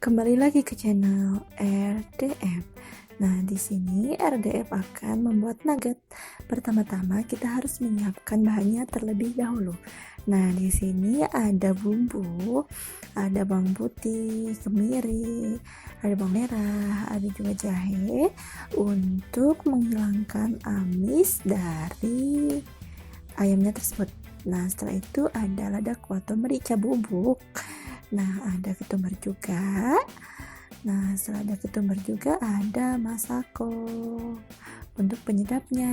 Kembali lagi ke channel RDF. Nah, di sini RDF akan membuat nugget. Pertama-tama kita harus menyiapkan bahannya terlebih dahulu. Nah, di sini ada bumbu, ada bawang putih, kemiri, ada bawang merah, ada juga jahe untuk menghilangkan amis dari ayamnya tersebut. Nah, setelah itu ada lada kuah atau merica bubuk. Nah, ada ketumbar juga. Nah, setelah ada ketumbar juga ada masako untuk penyedapnya.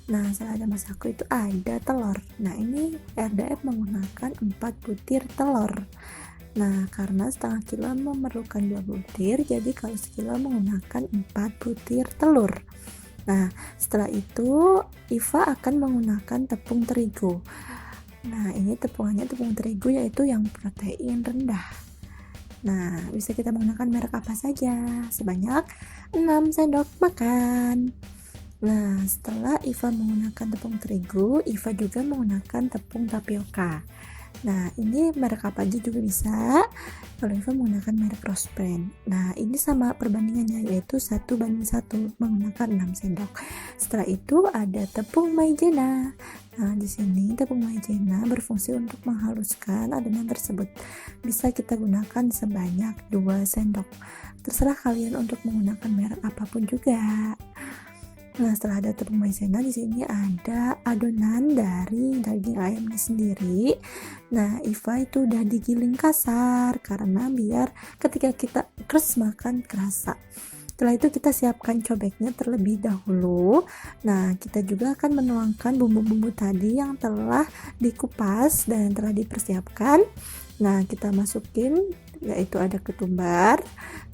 Nah, setelah ada masako itu ada telur. Nah, ini RDF menggunakan 4 butir telur. Nah, karena setengah kilo memerlukan 2 butir, jadi kalau sekilo menggunakan 4 butir telur. Nah, setelah itu Iva akan menggunakan tepung terigu. Nah, ini tepungannya tepung terigu yaitu yang protein rendah. Nah, bisa kita menggunakan merek apa saja, sebanyak 6 sendok makan. Nah, setelah Iva menggunakan tepung terigu, Iva juga menggunakan tepung tapioka. Nah, ini merek apa aja juga bisa. Kalau Iva menggunakan merek Rose Brand. Nah, ini sama perbandingannya, yaitu 1:1 menggunakan 6 sendok. Setelah itu ada tepung maizena. Nah, di sini tepung maizena berfungsi untuk menghaluskan adonan tersebut. Bisa kita gunakan sebanyak 2 sendok. Terserah kalian untuk menggunakan merek apapun juga. Nah, setelah ada tepung maizena, di sini ada adonan dari daging ayamnya sendiri. Nah, Iva itu udah digiling kasar karena biar ketika kita makan kerasa. Setelah itu kita siapkan cobeknya terlebih dahulu. Nah, kita juga akan menuangkan bumbu-bumbu tadi yang telah dikupas dan yang telah dipersiapkan. Nah, kita masukin, yaitu ada ketumbar.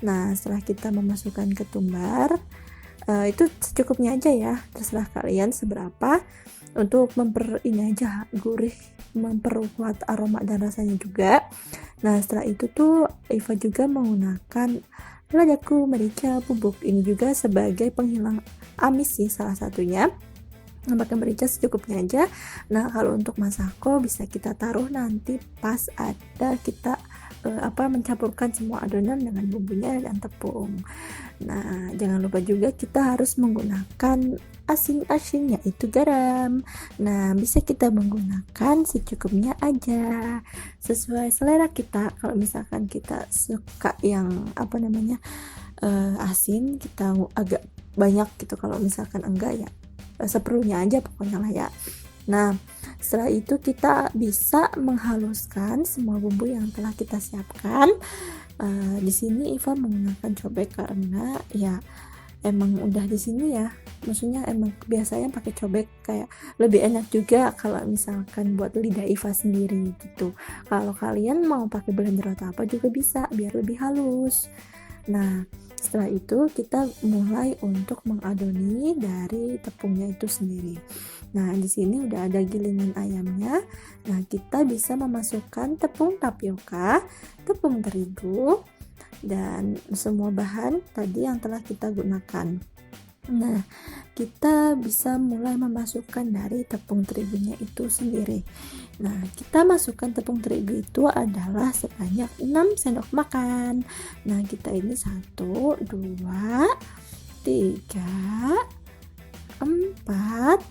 Nah, setelah kita memasukkan ketumbar, itu secukupnya aja ya, terserah kalian seberapa untuk ini aja gurih, memperkuat aroma dan rasanya juga. Nah, setelah itu tuh Iva juga menggunakan ladaku merica bubuk, ini juga sebagai penghilang amis sih salah satunya. Pakai merica secukupnya aja. Nah, kalau untuk masako bisa kita taruh nanti pas ada kita mencampurkan semua adonan dengan bumbunya dan tepung. Nah, jangan lupa juga kita harus menggunakan asin-asin, yaitu garam. Nah, bisa kita menggunakan secukupnya aja, sesuai selera kita. Kalau misalkan kita suka yang asin, kita agak banyak gitu. Kalau misalkan enggak ya seperlunya aja pokoknya lah ya. Nah, setelah itu kita bisa menghaluskan semua bumbu yang telah kita siapkan. Di sini Iva menggunakan cobek karena ya emang udah di sini ya. Maksudnya emang biasanya pakai cobek, kayak lebih enak juga kalau misalkan buat lidah Iva sendiri gitu. Kalau kalian mau pakai blender atau apa juga bisa biar lebih halus. Nah, setelah itu kita mulai untuk mengadoni dari tepungnya itu sendiri. Nah, di sini udah ada gilingan ayamnya. Nah, kita bisa memasukkan tepung tapioka, tepung terigu, dan semua bahan tadi yang telah kita gunakan. Nah, kita bisa mulai memasukkan dari tepung terigunya itu sendiri. Nah, kita masukkan tepung terigu itu adalah sebanyak 6 sendok makan. Nah, kita ini 1, 2, 3, 4,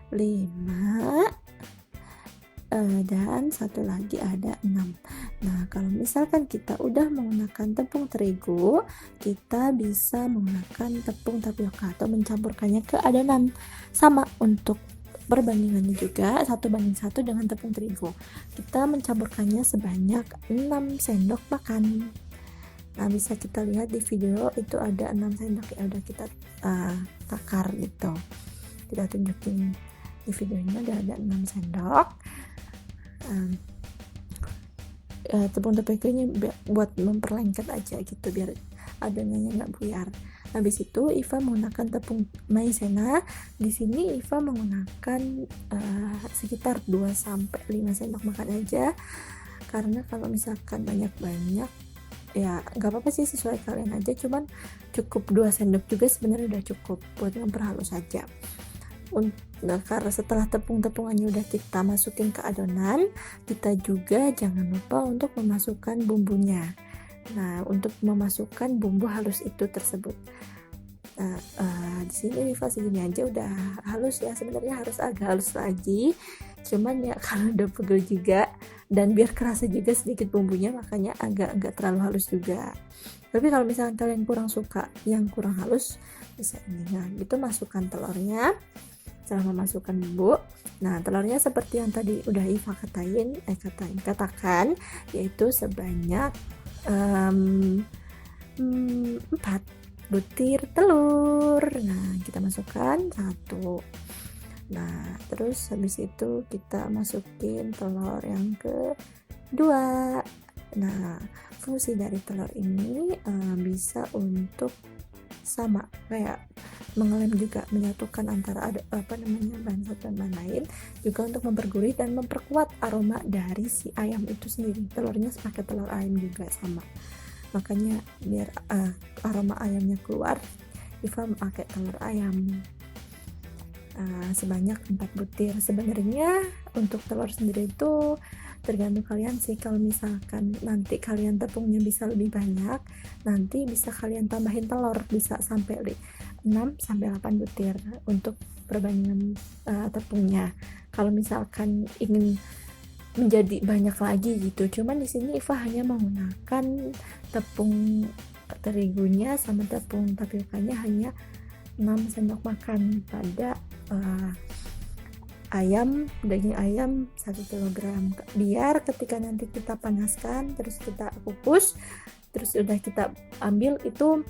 5, dan satu lagi ada 6. Nah, kalau misalkan kita udah menggunakan tepung terigu, kita bisa menggunakan tepung tapioka atau mencampurkannya ke adonan. Sama untuk perbandingannya juga 1:1 dengan tepung terigu. Kita mencampurkannya sebanyak 6 sendok makan. Nah, bisa kita lihat di video itu ada 6 sendok ya, udah kita takar gitu. Kita tunjukin di video ini ada 6 sendok. Tepung tepungnya buat memperlengket aja gitu biar adonannya nggak buyar. Habis itu Iva menggunakan tepung maizena. Di sini Iva menggunakan sekitar 2-5 sendok makan aja, karena kalau misalkan banyak-banyak ya nggak apa-apa sih, sesuai kalian aja, cuman cukup 2 sendok juga sebenarnya udah cukup buat memperhalus saja. Nah, karena setelah tepung-tepungannya udah kita masukin ke adonan, kita juga jangan lupa untuk memasukkan bumbunya. Nah, untuk memasukkan bumbu halus itu tersebut. Nah, di sini Riva segini aja udah halus ya. Sebenarnya harus agak halus lagi, cuman ya kalau udah pegel juga dan biar kerasa juga sedikit bumbunya, makanya agak terlalu halus juga. Tapi kalau misalnya kalian kurang suka yang kurang halus, bisa ini. Nah, itu masukkan telurnya. Setelah memasukkan bumbu, nah telurnya seperti yang tadi udah Iva katakan, yaitu sebanyak 4 butir telur. Nah, kita masukkan 1. Nah, terus habis itu kita masukin telur yang kedua. Nah, fungsi dari telur ini bisa untuk sama kayak mengelem juga, menyatukan antara bahan satu dan bahan lain, juga untuk mempergurih dan memperkuat aroma dari si ayam itu sendiri. Telurnya pakai telur ayam juga sama, makanya biar aroma ayamnya keluar, Iva pakai telur ayam sebanyak 4 butir. Sebenarnya untuk telur sendiri itu tergantung kalian sih. Kalau misalkan nanti kalian tepungnya bisa lebih banyak, nanti bisa kalian tambahin telur, bisa sampai 6-8 butir untuk perbandingan tepungnya. Kalau misalkan ingin menjadi banyak lagi gitu, cuman di sini Iva hanya menggunakan tepung terigunya sama tepung tapiokanya hanya 6 sendok makan pada daging ayam 1 kg, biar ketika nanti kita panaskan terus kita kukus, terus udah kita ambil, itu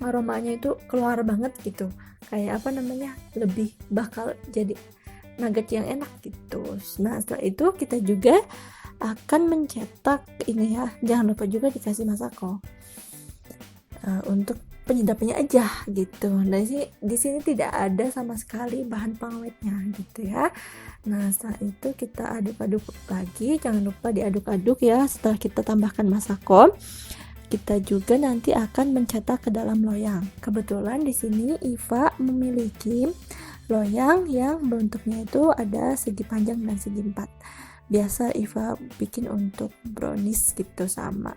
aromanya itu keluar banget gitu, kayak lebih bakal jadi nugget yang enak gitu. Nah, setelah itu kita juga akan mencetak ini ya, jangan lupa juga dikasih masako untuk penyedapnya aja gitu. Nah, di sini tidak ada sama sekali bahan pengawetnya gitu ya. Nah, setelah itu kita aduk-aduk lagi, jangan lupa diaduk-aduk ya. Setelah kita tambahkan masako, kita juga nanti akan mencetak ke dalam loyang. Kebetulan di sini Iva memiliki loyang yang bentuknya itu ada segi panjang dan segi 4. Biasa Iva bikin untuk brownies gitu sama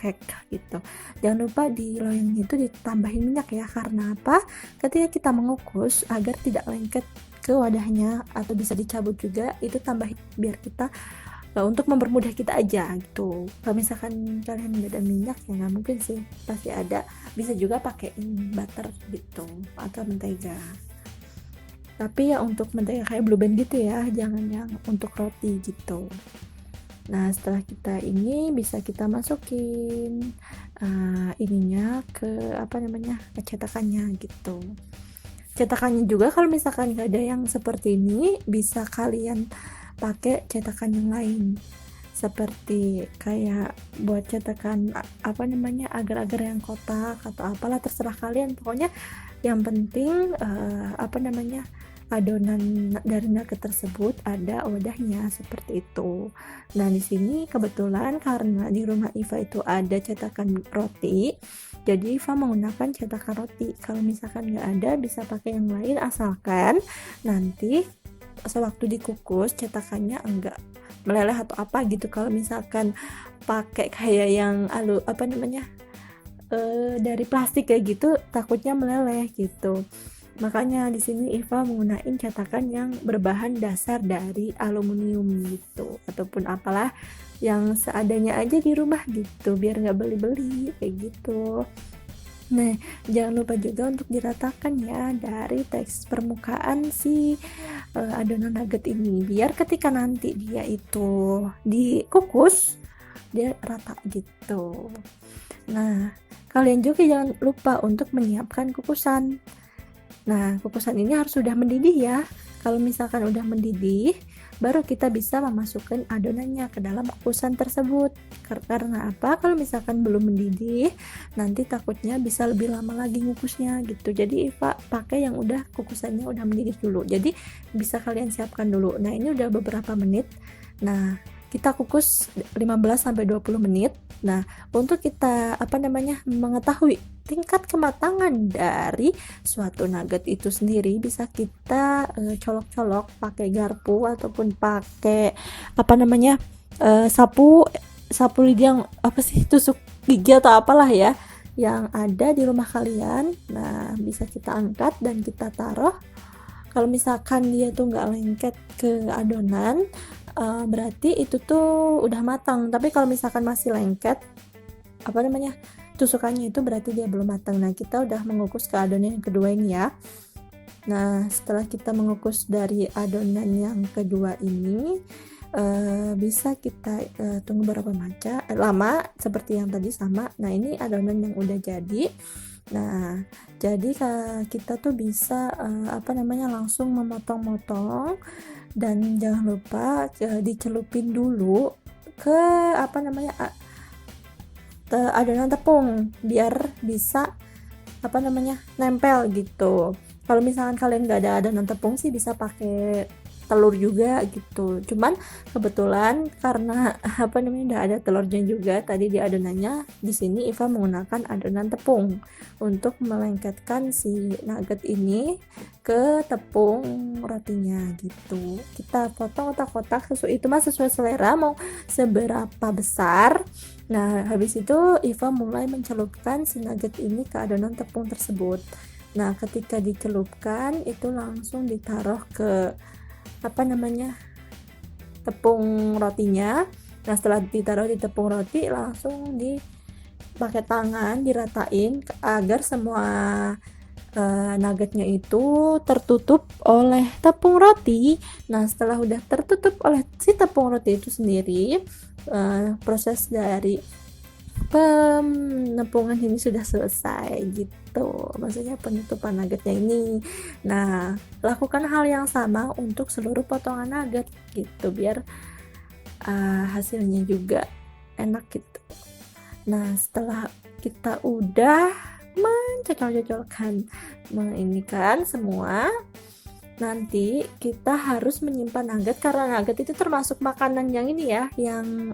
cake gitu. Jangan lupa di loyang itu ditambahin minyak ya, karena apa? Ketika kita mengukus, agar tidak lengket ke wadahnya atau bisa dicabut juga, itu tambahin biar kita untuk mempermudah kita aja gitu. Kalau misalkan kalian nggak ada minyak ya nggak mungkin sih, pasti ada. Bisa juga pakai butter gitu atau mentega. Tapi ya untuk mentega kayak Blue Band gitu ya, jangan yang untuk roti gitu. Nah, setelah kita ini bisa kita masukin ininya ke cetakannya gitu. Cetakannya juga kalau misalkan nggak ada yang seperti ini, bisa kalian pakai cetakan yang lain, seperti kayak buat cetakan agar-agar yang kotak atau apalah, terserah kalian. Pokoknya yang penting adonan dari nugget tersebut ada wadahnya seperti itu. Nah, di sini kebetulan karena di rumah Iva itu ada cetakan roti, jadi Iva menggunakan cetakan roti. Kalau misalkan nggak ada, bisa pakai yang lain, asalkan nanti sewaktu dikukus cetakannya enggak meleleh atau apa gitu. Kalau misalkan pakai kayak yang dari plastik kayak gitu, takutnya meleleh gitu. Makanya di sini Iva menggunakan cetakan yang berbahan dasar dari aluminium gitu, ataupun apalah yang seadanya aja di rumah gitu, biar nggak beli-beli kayak gitu. Nah, jangan lupa juga untuk diratakan ya dari teks permukaan si adonan nugget ini, biar ketika nanti dia itu dikukus dia rata gitu. Nah, kalian juga jangan lupa untuk menyiapkan kukusan. Nah, kukusan ini harus sudah mendidih ya. Kalau misalkan udah mendidih, baru kita bisa memasukkan adonannya ke dalam kukusan tersebut. Karena apa? Kalau misalkan belum mendidih, nanti takutnya bisa lebih lama lagi ngukusnya gitu. Jadi Iva pakai yang udah kukusannya udah mendidih dulu. Jadi bisa kalian siapkan dulu. Nah, ini udah beberapa menit. Nah, kita kukus 15-20 menit. Nah, untuk kita mengetahui tingkat kematangan dari suatu nugget itu sendiri, bisa kita colok-colok pakai garpu ataupun pakai sapu lidi yang tusuk gigi atau apalah ya yang ada di rumah kalian. Nah, bisa kita angkat dan kita taruh. Kalau misalkan dia tuh nggak lengket ke adonan, berarti itu tuh udah matang. Tapi kalau misalkan masih lengket tusukannya, itu berarti dia belum matang. Nah, kita udah mengukus ke adonan yang kedua ini ya. Nah, setelah kita mengukus dari adonan yang kedua ini, bisa kita tunggu berapa lama seperti yang tadi sama. Nah, ini adonan yang udah jadi. Nah, jadi kita tuh bisa langsung memotong-motong, dan jangan lupa dicelupin dulu ke adonan tepung biar bisa nempel gitu. Kalau misalkan kalian nggak ada adonan tepung sih bisa pakai telur juga gitu. Cuman kebetulan karena nggak ada telurnya juga tadi di adonannya, di sini Iva menggunakan adonan tepung untuk melengketkan si nugget ini ke tepung rotinya gitu. Kita potong kotak-kotak sesuai selera, mau seberapa besar. Nah, habis itu Iva mulai mencelupkan si nugget ini ke adonan tepung tersebut. Nah, ketika dicelupkan itu langsung ditaruh ke tepung rotinya. Nah, setelah ditaruh di tepung roti, langsung pakai tangan diratain agar semua nuggetnya itu tertutup oleh tepung roti. Nah, setelah udah tertutup oleh si tepung roti itu sendiri, proses dari penepungan ini sudah selesai gitu, maksudnya penutupan nuggetnya ini. Nah, lakukan hal yang sama untuk seluruh potongan nugget gitu, biar hasilnya juga enak gitu. Nah, setelah kita udah mencocol-cocolkan menginikan semua, nanti kita harus menyimpan nugget, karena nugget itu termasuk makanan yang ini ya, yang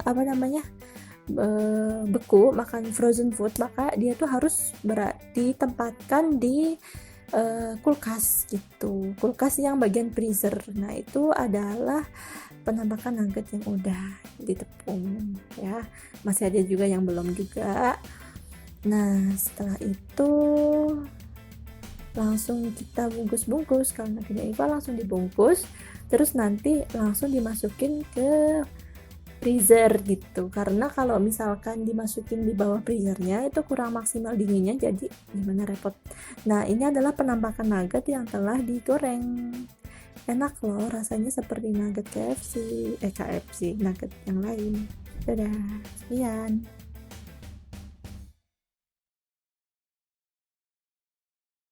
beku, makan frozen food, maka dia tuh harus ditempatkan di kulkas gitu, kulkas yang bagian freezer. Nah, itu adalah penampakan nugget yang udah ditepung ya. Masih ada juga yang belum juga. Nah, setelah itu langsung kita bungkus-bungkus. Kalau nuggetnya Iva langsung dibungkus, terus nanti langsung dimasukin ke freezer gitu, karena kalau misalkan dimasukin di bawah freezernya itu kurang maksimal dinginnya, jadi gimana repot. Nah, ini adalah penampakan nugget yang telah digoreng. Enak loh, rasanya seperti nugget KFC nugget yang lain. Dadah, sekian.